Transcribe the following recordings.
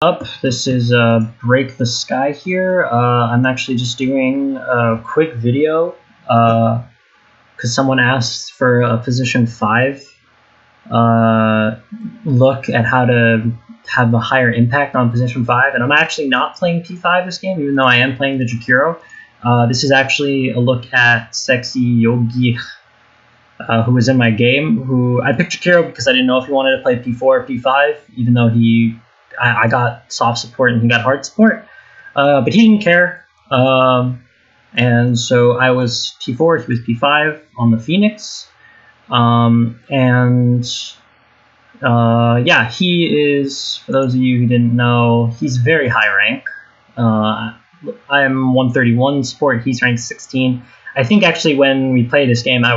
Up, this is Break the Sky here. I'm actually just doing a quick video because someone asked for a position 5 look at how to have a higher impact on position 5, and I'm actually not playing P5 this game, even though I am playing the Jakiro. This is actually a look at Sexy Yogi, who was in my game. Who I picked Jakiro because I didn't know if he wanted to play P4 or P5, even though I got soft support and he got hard support, but he didn't care. And so I was P4, he was P5 on the Phoenix. Yeah, he is, for those of you who didn't know, he's very high rank. I'm 131 support, he's ranked 16. I think actually when we played this game, I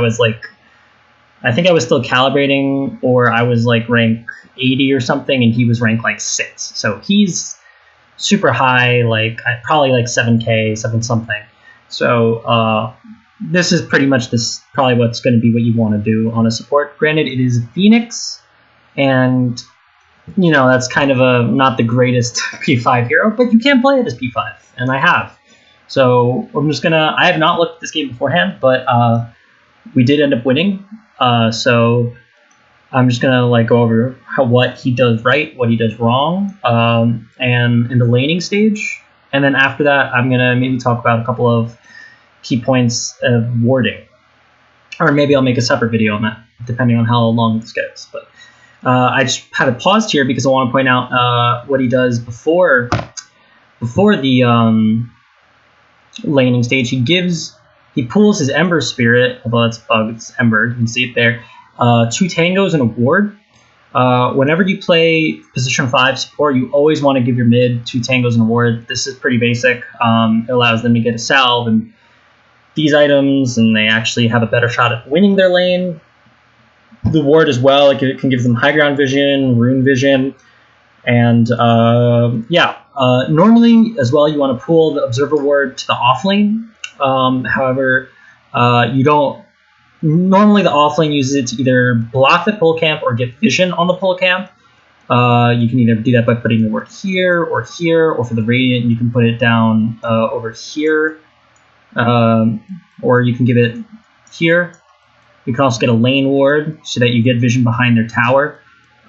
think I was still calibrating, or I was like rank 80 or something, and he was ranked like 6. So he's super high, like probably like 7K, 7 something. So this is pretty much probably what's going to be what you want to do on a support. Granted, it is Phoenix, and you know that's kind of not the greatest P5 hero, but you can play it as P5, and I have. So I have not looked at this game beforehand, but we did end up winning. So I'm just gonna go over what he does right, what he does wrong, and in the laning stage, and then after that, I'm gonna maybe talk about a couple of key points of warding, or maybe I'll make a separate video on that, depending on how long this gets. But I just have it paused here because I want to point out what he does before the laning stage. He pulls his Ember Spirit, although it's bugged, it's Ember, you can see it there. 2 tangos and a ward. Whenever you play position 5 support, you always want to give your mid 2 tangos and a ward. This is pretty basic. It allows them to get a salve and these items, and they actually have a better shot at winning their lane. The ward as well, it can give them high ground vision, rune vision, and normally as well you want to pull the observer ward to the off lane. However, you don't. Normally, the offlane uses it to either block the pull camp or get vision on the pull camp. You can either do that by putting the word here, or for the radiant, you can put it down over here, or you can give it here. You can also get a lane ward so that you get vision behind their tower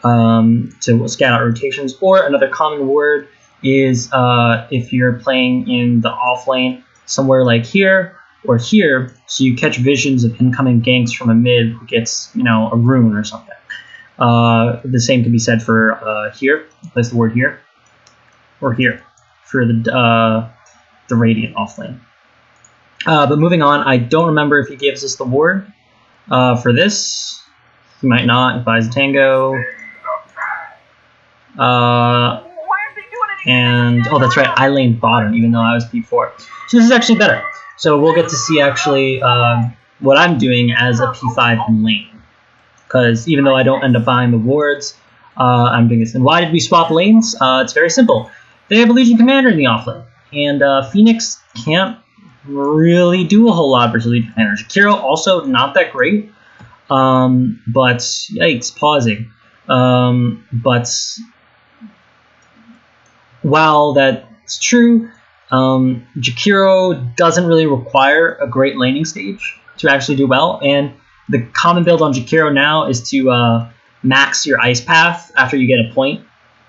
to scout out rotations. Or another common word is if you're playing in the off lane, somewhere like here or here, so you catch visions of incoming ganks from a mid who gets, a rune or something. The same can be said for here. Place the word here, or here for the radiant offlane. But moving on, I don't remember if he gives us the ward for this. He might not. He buys a tango. And oh, that's right, I lane bottom, even though I was P4. So this is actually better. So we'll get to see actually what I'm doing as a P5 in lane. Because even though I don't end up buying the wards, I'm doing this. And why did we swap lanes? It's very simple. They have a Legion Commander in the offlane. And Phoenix can't really do a whole lot versus Legion Commander. Jakiro also not that great. But, yikes, pausing. But while that's true, Jakiro doesn't really require a great laning stage to actually do well, and the common build on Jakiro now is to max your Ice Path after you get a point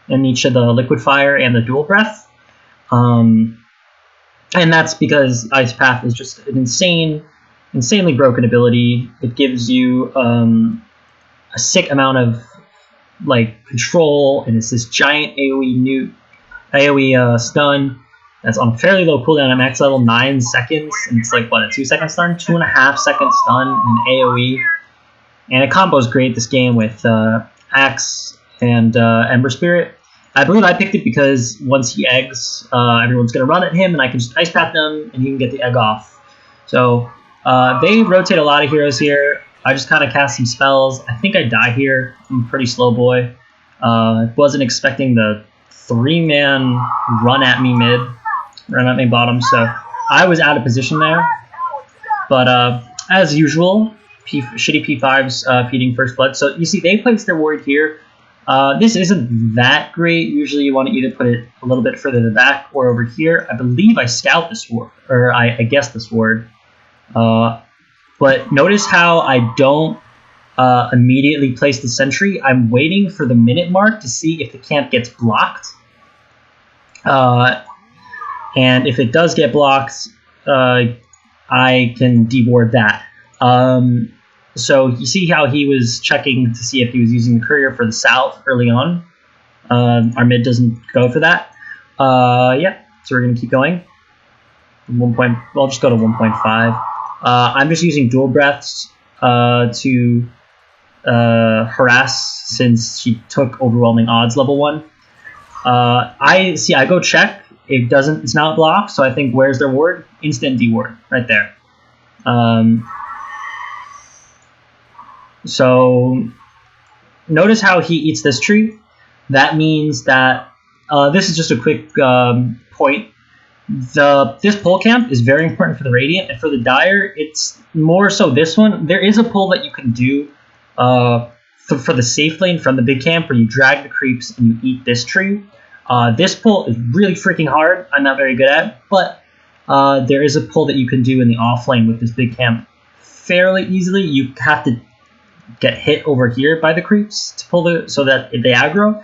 in each of the Liquid Fire and the Dual Breath, and that's because Ice Path is just an insanely broken ability. It gives you a sick amount of control, and it's this giant AoE stun that's on a fairly low cooldown at max level, 9 seconds, and it's like, what, a 2-second stun? 2.5 second stun in AoE. And it combos great this game with Axe and Ember Spirit. I believe I picked it because once he eggs, everyone's going to run at him, and I can just Ice Path them, and he can get the egg off. So they rotate a lot of heroes here. I just kind of cast some spells. I think I die here. I'm a pretty slow boy. I wasn't expecting the 3-man run at me bottom, so I was out of position there. But as usual, shitty P5s feeding first blood. So you see they place their ward here, This isn't that great. Usually you want to either put it a little bit further to the back or over here. I believe I scout the sword, or I guess the sword. But notice how I don't immediately place the sentry. I'm waiting for the minute mark to see if the camp gets blocked. And if it does get blocked, I can deward that. So you see how he was checking to see if he was using the courier for the south early on. Our mid doesn't go for that. Yeah, so we're going to keep going. I'll just go to 1.5. I'm just using dual breaths to harass since she took overwhelming odds level 1. I go check. It's not blocked, so I think where's their ward? Instant deward right there. So notice how he eats this tree. That means that this is just a quick point. This pull camp is very important for the Radiant, and for the Dire, it's more so this one. There is a pull that you can do for the safe lane from the big camp where you drag the creeps and you eat this tree. This pull is really freaking hard. I'm not very good at, but there is a pull that you can do in the off lane with this big camp fairly easily. You have to get hit over here by the creeps to pull so that they aggro.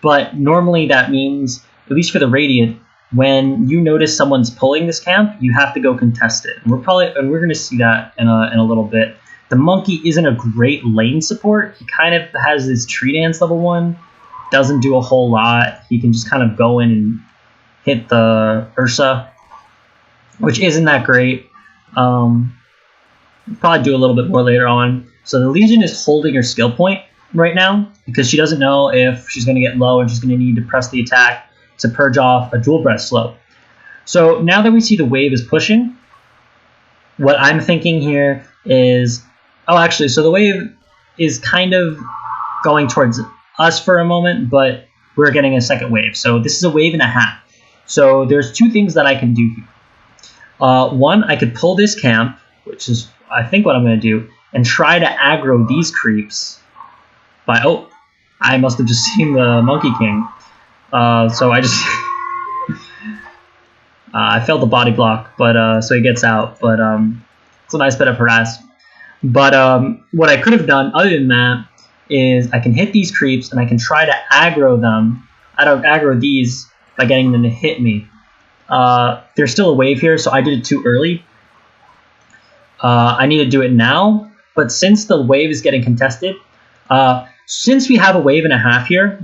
But normally that means, at least for the Radiant, when you notice someone's pulling this camp, you have to go contest it. And we're going to see that in a little bit. The monkey isn't a great lane support. He kind of has this tree dance level 1. Doesn't do a whole lot. He can just kind of go in and hit the Ursa, which isn't that great. Probably do a little bit more later on. So the Legion is holding her skill point right now because she doesn't know if she's going to get low and she's going to need to press the attack to purge off a dual breath slow. So now that we see the wave is pushing, what I'm thinking here is, so the wave is kind of going towards us for a moment, but we're getting a second wave. So this is a wave and a half. So there's two things that I can do here. One, I could pull this camp, which is I think what I'm going to do, and try to aggro these creeps by, I must have just seen the Monkey King. So I just, I failed the body block, but so he gets out, but it's a nice bit of harass. But what I could have done other than that is I can hit these creeps and I can try to aggro them. I don't aggro these by getting them to hit me. There's still a wave here, so I did it too early. I need to do it now, but since the wave is getting contested, since we have a wave and a half here,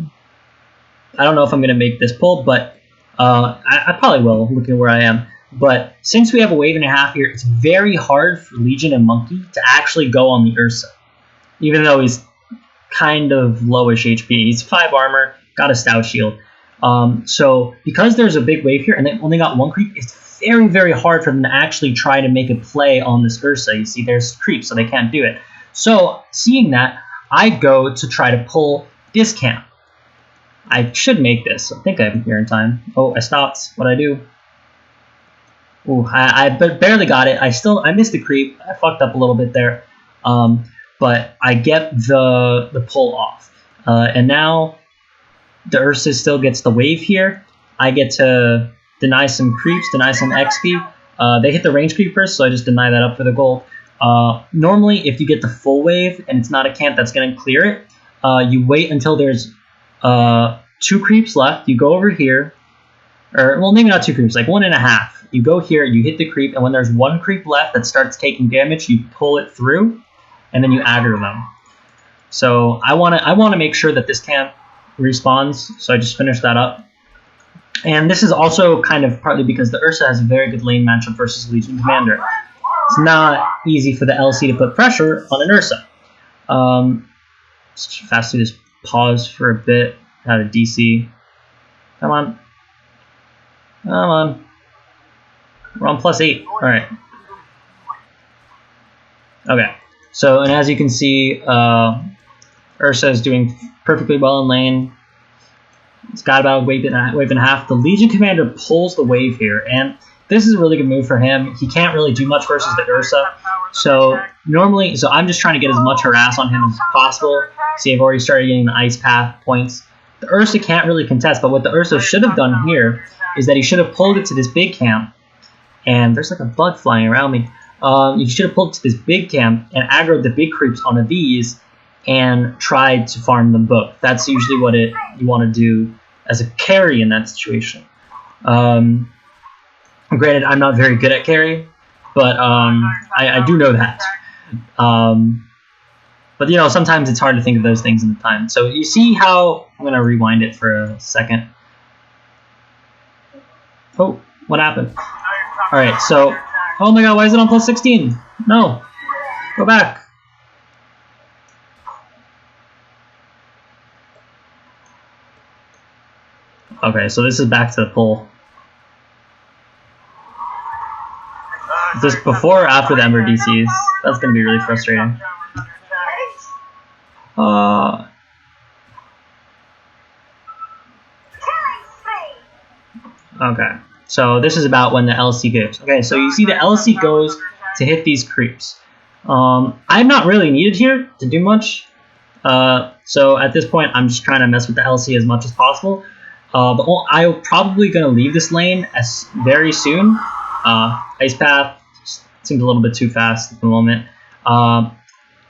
I don't know if I'm going to make this pull, but I probably will, looking at where I am. But since we have a wave and a half here, it's very hard for Legion and Monkey to actually go on the Ursa, even though he's kind of lowish HP. He's 5 armor, got a stout shield. So because there's a big wave here and they only got 1 creep, it's very, very hard for them to actually try to make a play on this Ursa. You see, there's creeps, so they can't do it. So seeing that, I go to try to pull this camp. I should make this. I think I'm here in time. Oh, I stopped. What'd I do? Ooh, I barely got it. I missed the creep. I fucked up a little bit there. But I get the pull off. And now the Ursa still gets the wave here. I get to deny some creeps, deny some XP. They hit the range creep first, so I just deny that up for the gold. Normally, if you get the full wave and it's not a camp that's going to clear it, you wait until there's 2 creeps left. You go over here, or well, maybe not 2 creeps, like 1.5. You go here, you hit the creep, and when there's 1 creep left that starts taking damage, you pull it through, and then you aggro them. So I want to make sure that this camp respawns, so I just finished that up. And this is also kind of partly because the Ursa has a very good lane matchup versus Legion Commander. It's not easy for the LC to put pressure on an Ursa. Let's fast do this pause for a bit. Out of DC. Come on. Come on. We're on +8. Alright. Okay. So, and as you can see, Ursa is doing perfectly well in lane. It's got about a wave and a half. The Legion Commander pulls the wave here, and this is a really good move for him. He can't really do much versus the Ursa. So normally, I'm just trying to get as much harass on him as possible. See, I've already started getting the ice path points. The Ursa can't really contest, but what the Ursa should have done here is that he should have pulled it to this big camp. And there's like a bug flying around me. You should have pulled it to this big camp and aggroed the big creeps onto these and tried to farm them both. That's usually what you want to do as a carry in that situation. Granted, I'm not very good at carry, but I do know that. But you know, sometimes it's hard to think of those things in the time. So you see how I'm gonna rewind it for a second. Oh, what happened? All right, so oh my God, why is it on plus 16? No, go back. Okay, so this is back to the pull. Is this before or after the Ember DCs? That's going to be really frustrating. Okay, so this is about when the LC goes. Okay, so you see the LC goes to hit these creeps. I'm not really needed here to do much. So at this point, I'm just trying to mess with the LC as much as possible. But I'm probably going to leave this lane very soon. Ice Path seems a little bit too fast at the moment.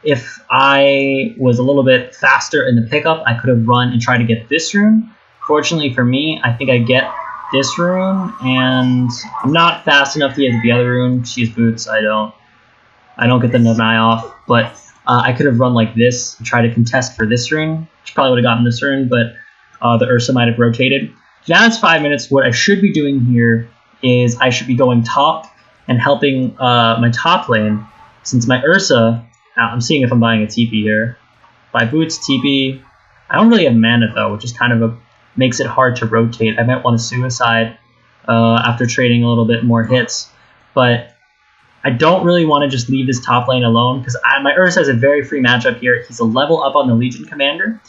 If I was a little bit faster in the pickup, I could have run and tried to get this rune. Fortunately for me, I think I get this rune, and I'm not fast enough to get the other rune. She has boots. I don't get the deny off, but I could have run like this and try to contest for this rune. She probably would have gotten this rune, but the Ursa might have rotated. Now it's 5 minutes. What I should be doing here is I should be going top and helping my top lane, since my Ursa, I'm seeing if I'm buying a TP here. Buy boots, TP. I don't really have mana though, which is kind of makes it hard to rotate. I might want to suicide after trading a little bit more hits, but I don't really want to just leave this top lane alone because my Ursa has a very free matchup here. He's a level up on the Legion Commander.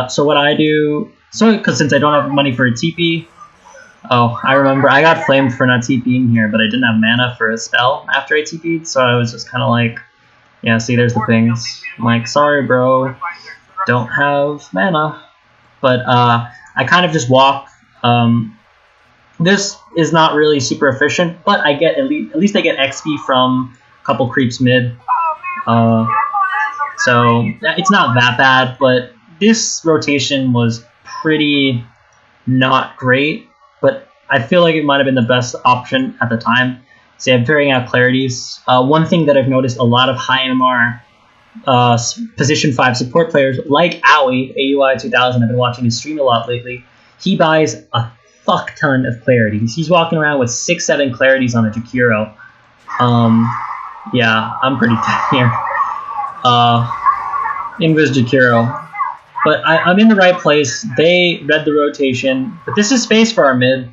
So what I do, because since I don't have money for a TP, oh, I remember I got flamed for not TPing here, but I didn't have mana for a spell after I TP'd, so I was just kind of like, yeah, see, there's the things. I'm like, sorry, bro, don't have mana. But I kind of just walk. This is not really super efficient, but I get at least I get XP from a couple creeps mid. So it's not that bad, but this rotation was pretty not great, but I feel like it might have been the best option at the time. So I'm figuring out clarities. One thing that I've noticed, a lot of high MMR position 5 support players like Aoi, AUI 2000, I've been watching his stream a lot lately. He buys a fuck ton of clarities. He's walking around with 6-7 clarities on a Jakiro. Yeah, I'm pretty dead here. Invis Jakiro. But I'm in the right place. They read the rotation. But this is space for our mid.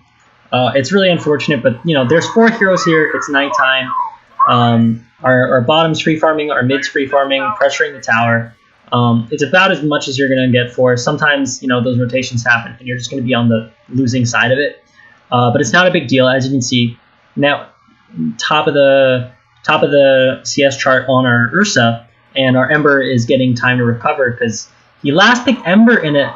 It's really unfortunate, but you know, there's 4 heroes here. It's nighttime. Our bottom's free farming, our mid's free farming, pressuring the tower. It's about as much as you're gonna get for. Sometimes, you know, those rotations happen, and you're just gonna be on the losing side of it. But it's not a big deal, as you can see. Now, top of the CS chart on our Ursa, and our Ember is getting time to recover because he last picked Ember in a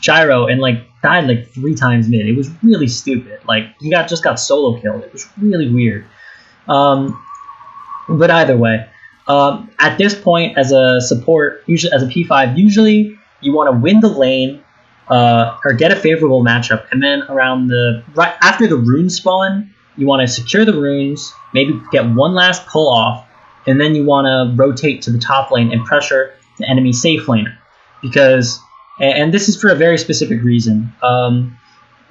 gyro and like died like 3 times mid. It was really stupid. Like he just got solo killed. It was really weird. But either way, at this point, as a support, usually as a P5, usually you want to win the lane or get a favorable matchup, and then around right after the rune spawn, you want to secure the runes, maybe get one last pull off, and then you want to rotate to the top lane and pressure the enemy safe laner. Because, and this is for a very specific reason,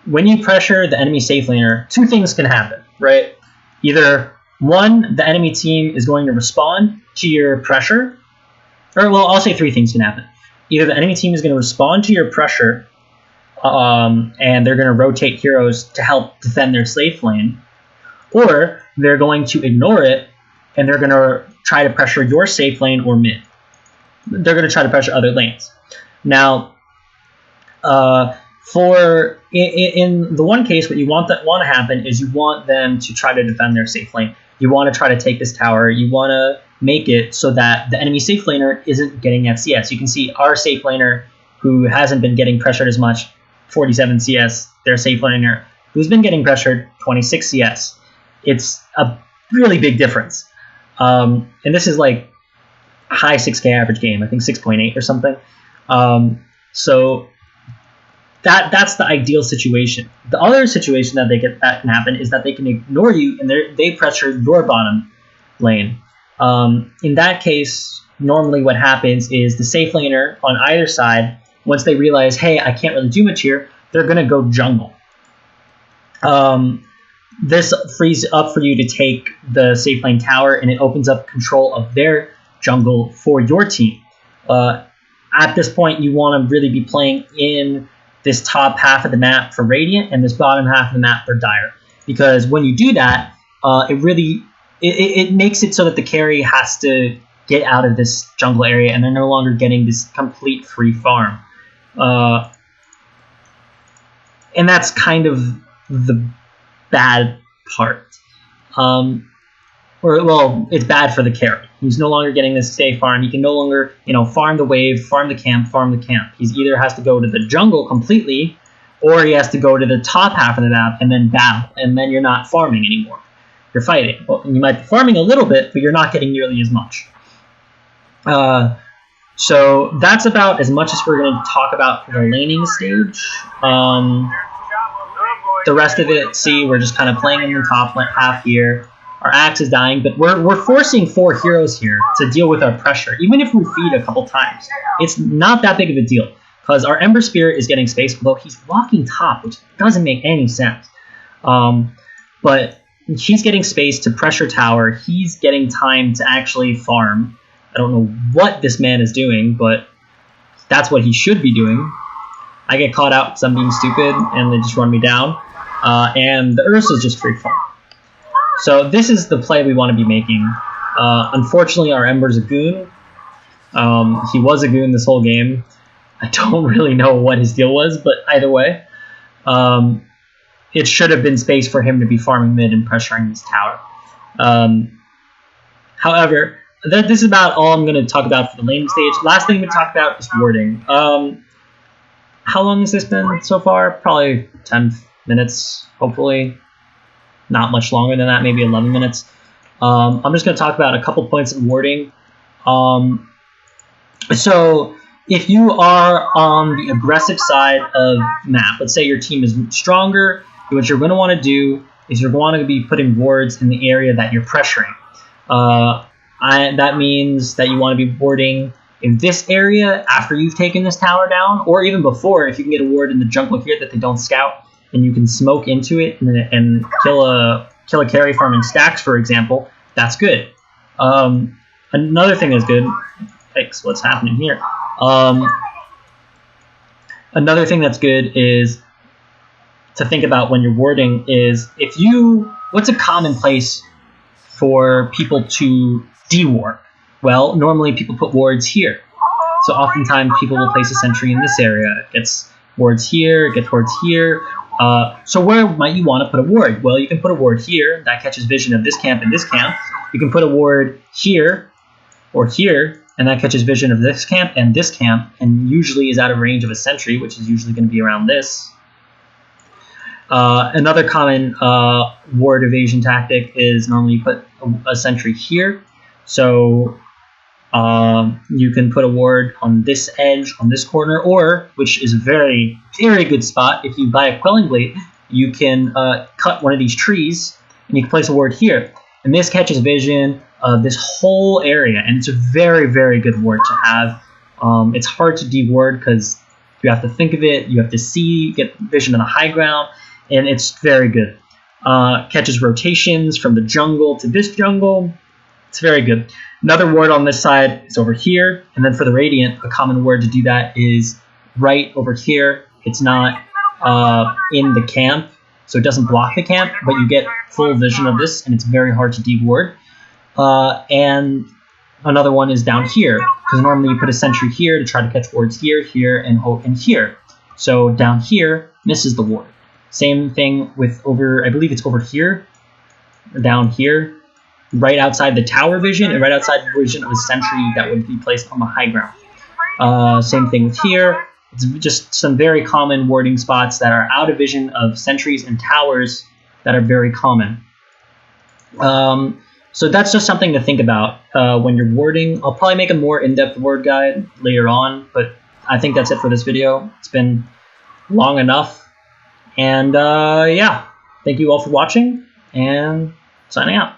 when you pressure the enemy safe laner, 2 things can happen, right? Either 1, the enemy team is going to respond to your pressure, or well, I'll say 3 things can happen. Either the enemy team is going to respond to your pressure, and they're going to rotate heroes to help defend their safe lane, or they're going to ignore it, and they're going to try to pressure your safe lane or mid. They're going to try to pressure other lanes. Now, In the one case, what you want to happen is you want them to try to defend their safe lane. You want to try to take this tower. You want to make it so that the enemy safe laner isn't getting that CS. You can see our safe laner, who hasn't been getting pressured as much, 47 CS. Their safe laner, who's been getting pressured, 26 CS. It's a really big difference. And this is like high 6K average game. I think 6.8 or something. So that's the ideal situation. The other situation that can happen is that they can ignore you and they pressure your bottom lane. In that case, normally what happens is the safe laner on either side, once they realize, hey, I can't really do much here, they're going to go jungle. This frees up for you to take the safe lane tower, and it opens up control of their jungle for your team. At this point, you want to really be playing in this top half of the map for Radiant and this bottom half of the map for Dire. Because when you do that, it makes it so that the carry has to get out of this jungle area and they're no longer getting this complete free farm. And that's kind of the bad part. It's bad for the carry. He's no longer getting this safe farm. He can no longer, farm the wave, farm the camp, farm the camp. He either has to go to the jungle completely, or he has to go to the top half of the map and then battle, and then you're not farming anymore. You're fighting. Well, you might be farming a little bit, but you're not getting nearly as much. So that's about as much as we're going to talk about for the laning stage. The rest of it, we're just kind of playing in the top half here. Our axe is dying, but we're forcing 4 heroes here to deal with our pressure. Even if we feed a couple times, it's not that big of a deal because our Ember Spirit is getting space, although he's walking top, which doesn't make any sense. But he's getting space to pressure tower. He's getting time to actually farm. I don't know what this man is doing, but that's what he should be doing. I get caught out because I'm being stupid, and they just run me down. And the Ursa is just free farm. So this is the play we want to be making. Unfortunately, our Ember's a goon. He was a goon this whole game. I don't really know what his deal was, but either way, it should have been space for him to be farming mid and pressuring this tower. However, this is about all I'm going to talk about for the laning stage. Last thing to talk about is warding. How long has this been so far? Probably 10 minutes, hopefully. Not much longer than that, maybe 11 minutes. I'm just going to talk about a couple points of warding. So if you are on the aggressive side of map, let's say your team is stronger, what you're going to want to do is you're going to be putting wards in the area that you're pressuring. That means that you want to be warding in this area after you've taken this tower down, or even before, if you can get a ward in the jungle here that they don't scout, and you can smoke into it and kill a carry farming stacks, for example, that's good. Another thing that's good, yikes, what's happening here? Another thing that's good is to think about when you're warding is what's a common place for people to de-ward? Well, normally people put wards here. So oftentimes people will place a sentry in this area. It gets wards here, it gets wards here. So where might you want to put a ward? Well, you can put a ward here. That catches vision of this camp and this camp. You can put a ward here or here, and that catches vision of this camp, and usually is out of range of a sentry, which is usually going to be around this. Another common ward evasion tactic is normally you put a sentry here. So you can put a ward on this edge, on this corner, or, which is a very, very good spot, if you buy a Quelling Blade, you can cut one of these trees, and you can place a ward here. And this catches vision of this whole area, and it's a very, very good ward to have. It's hard to de-ward because you have to think of it, you have to see, get vision on the high ground, and it's very good. Catches rotations from the jungle to this jungle. It's very good. Another ward on this side is over here, and then for the Radiant, a common ward to do that is right over here. It's not in the camp, so it doesn't block the camp, but you get full vision of this, and it's very hard to de-ward. And another one is down here, because normally you put a sentry here to try to catch wards here, here, and here. So down here misses the ward. Same thing with over, I believe it's over here, or down here, right outside the tower vision and right outside the vision of a sentry that would be placed on the high ground. Same thing with here. It's just some very common warding spots that are out of vision of sentries and towers that are very common. So that's just something to think about when you're warding. I'll probably make a more in-depth ward guide later on, but I think that's it for this video. It's been long enough. And yeah, thank you all for watching, and signing out.